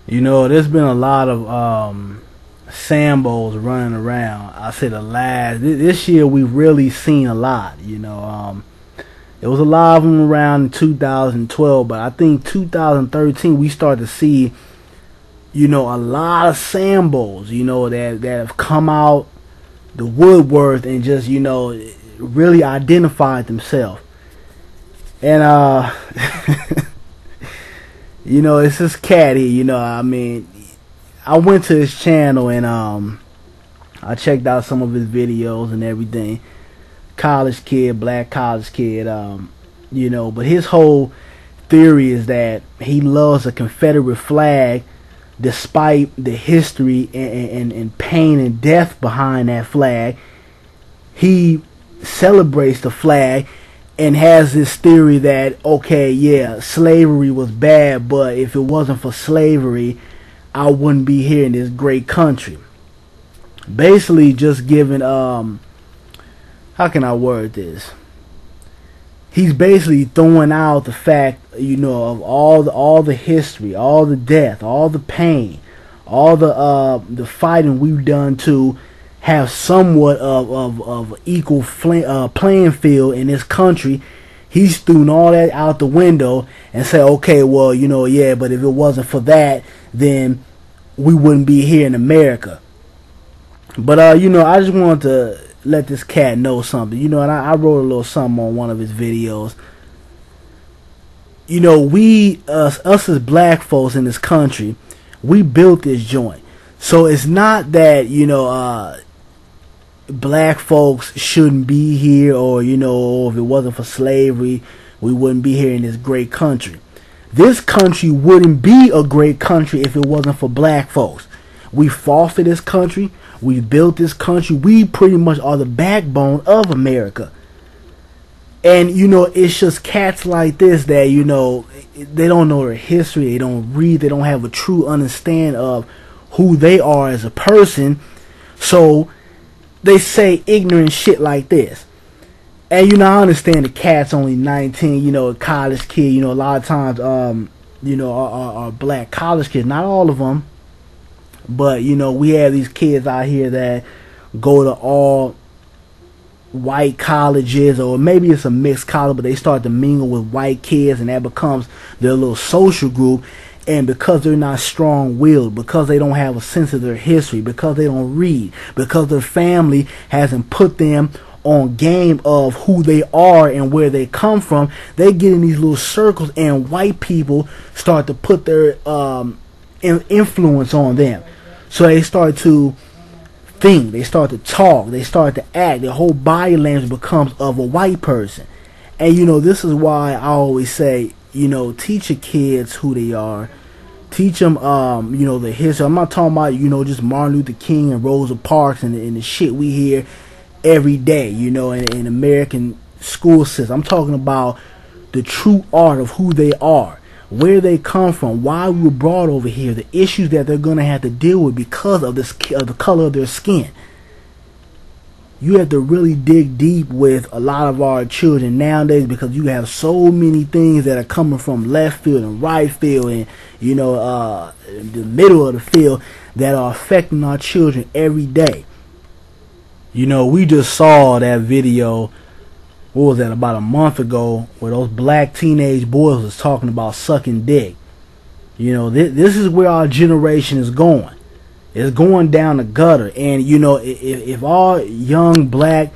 You know, there's been a lot of Sambos running around. I say the last this year we've really seen a lot. There was a lot of them around in 2012, but I think 2013 we started to see, a lot of Sambos, that have come out the woodwork and just, really identified themselves. And it's this cat here, I went to his channel and I checked out some of his videos and everything. College kid, black college kid, but his whole theory is that he loves a Confederate flag despite the history and pain and death behind that flag. He celebrates the flag and has this theory that, okay, yeah, slavery was bad, but if it wasn't for slavery, I wouldn't be here in this great country. Basically just giving, how can I word this? He's basically throwing out the fact, of all the history, all the death, all the pain, all the fighting we've done to have somewhat of equal playing field in this country. He's thrown all that out the window and say, okay, well, yeah, but if it wasn't for that, then we wouldn't be here in America. But I just wanted to let this cat know something, and I wrote a little something on one of his videos. We us as black folks in this country, we built this joint. So it's not that black folks shouldn't be here, or if it wasn't for slavery we wouldn't be here in this great country. This country wouldn't be a great country if it wasn't for black folks. We fought for this country, we built this country, we pretty much are the backbone of America. And it's just cats like this that they don't know their history, they don't read, they don't have a true understanding of who they are as a person, so they say ignorant shit like this. And I understand the cat's only 19, a college kid, a lot of times are black college kids, not all of them, but we have these kids out here that go to all white colleges, or maybe it's a mixed college, but they start to mingle with white kids and that becomes their little social group. And because they're not strong-willed, because they don't have a sense of their history, because they don't read, because their family hasn't put them on game of who they are and where they come from, they get in these little circles and white people start to put their influence on them. So they start to think, they start to talk, they start to act, their whole body language becomes of a white person. And this is why I always say, teach your kids who they are. Teach them, the history. I'm not talking about, just Martin Luther King and Rosa Parks and the shit we hear every day, in American school system. I'm talking about the true art of who they are, where they come from, why we were brought over here, the issues that they're going to have to deal with because of the color of their skin. You have to really dig deep with a lot of our children nowadays, because you have so many things that are coming from left field and right field and the middle of the field that are affecting our children every day. We just saw that video, what was that, about a month ago, where those black teenage boys was talking about sucking dick. This is where our generation is going. It's going down the gutter. And if all young black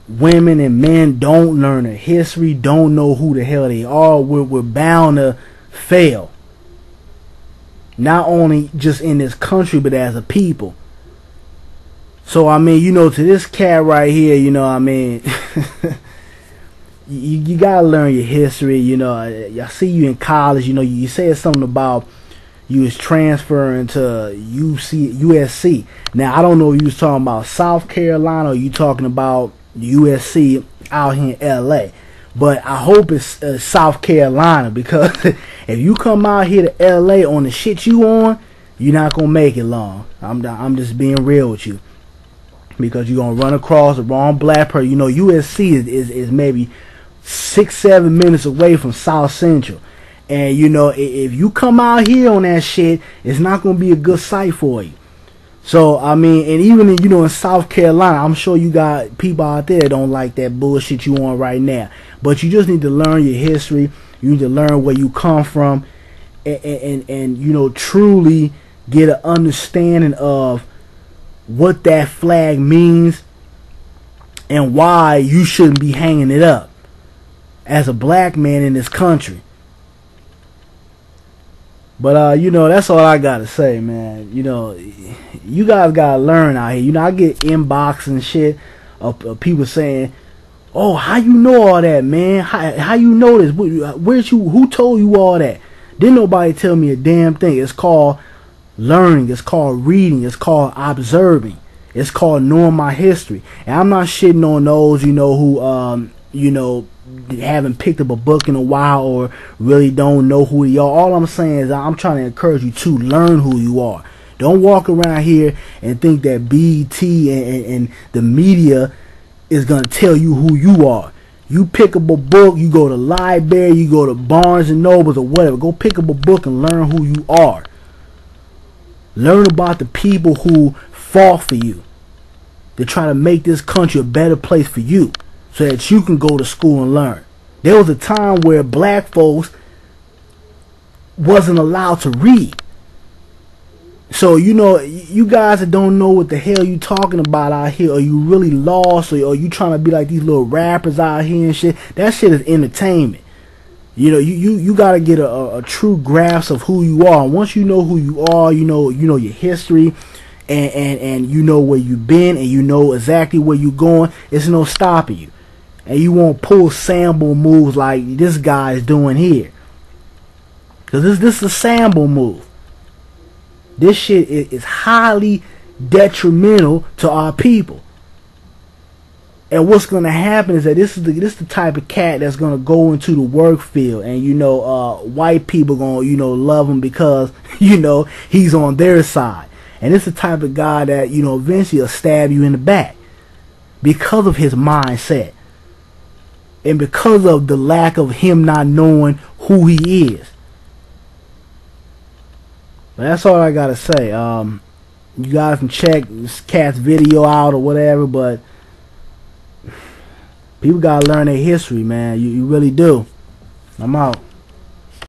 women and men don't learn their history, don't know who the hell they are, we're bound to fail. Not only just in this country, but as a people. So to this cat right here, you gotta learn your history. I see you in college, you said something about you was transferring to USC. Now, I don't know if you was talking about South Carolina or you talking about USC out here in LA. But I hope it's South Carolina, because if you come out here to LA on the shit you on, you're not going to make it long. I'm just being real with you. Because you're going to run across the wrong black person. USC is maybe 6-7 minutes away from South Central. And you know, if you come out here on that shit, it's not gonna be a good sight for you. So I mean, and even in, you know, in South Carolina, I'm sure you got people out there that don't like that bullshit you on right now. But you just need to learn your history. You need to learn where you come from, and you know, truly get an understanding of what that flag means and why you shouldn't be hanging it up as a black man in this country. But you know, that's all I gotta say, man. You know, you guys gotta learn out here. You know, I get inbox and shit of people saying, "Oh, how you know all that, man? How you know this? Where's you? Who told you all that?" Didn't nobody tell me a damn thing. It's called learning. It's called reading. It's called observing. It's called knowing my history. And I'm not shitting on those, you know, who you know, haven't picked up a book in a while or really don't know who they are. All I'm saying is I'm trying to encourage you to learn who you are. Don't walk around here and think that BET and the media is going to tell you who you are. You pick up a book, you go to library, you go to Barnes and Nobles or whatever. Go pick up a book and learn who you are. Learn about the people who fought for you. They try to make this country a better place for you, so that you can go to school and learn. There was a time where black folks wasn't allowed to read. So, you know, you guys that don't know what the hell you talking about out here, or you really lost, or you trying to be like these little rappers out here and shit, that shit is entertainment. You know, you got to get a true grasp of who you are. And once you know who you are, you know your history, and you know where you've been, and you know exactly where you're going, it's no stopping you. And you won't pull sample moves like this guy is doing here. Because this is a sample move. This shit is highly detrimental to our people. And what's going to happen is that this is the type of cat that's going to go into the work field. And, you know, white people going to, you know, love him because, you know, he's on their side. And it's the type of guy that, you know, eventually will stab you in the back because of his mindset. And because of the lack of him not knowing who he is. But that's all I gotta say. You guys can check this cat's video out or whatever, but people gotta learn their history, man. You really do. I'm out.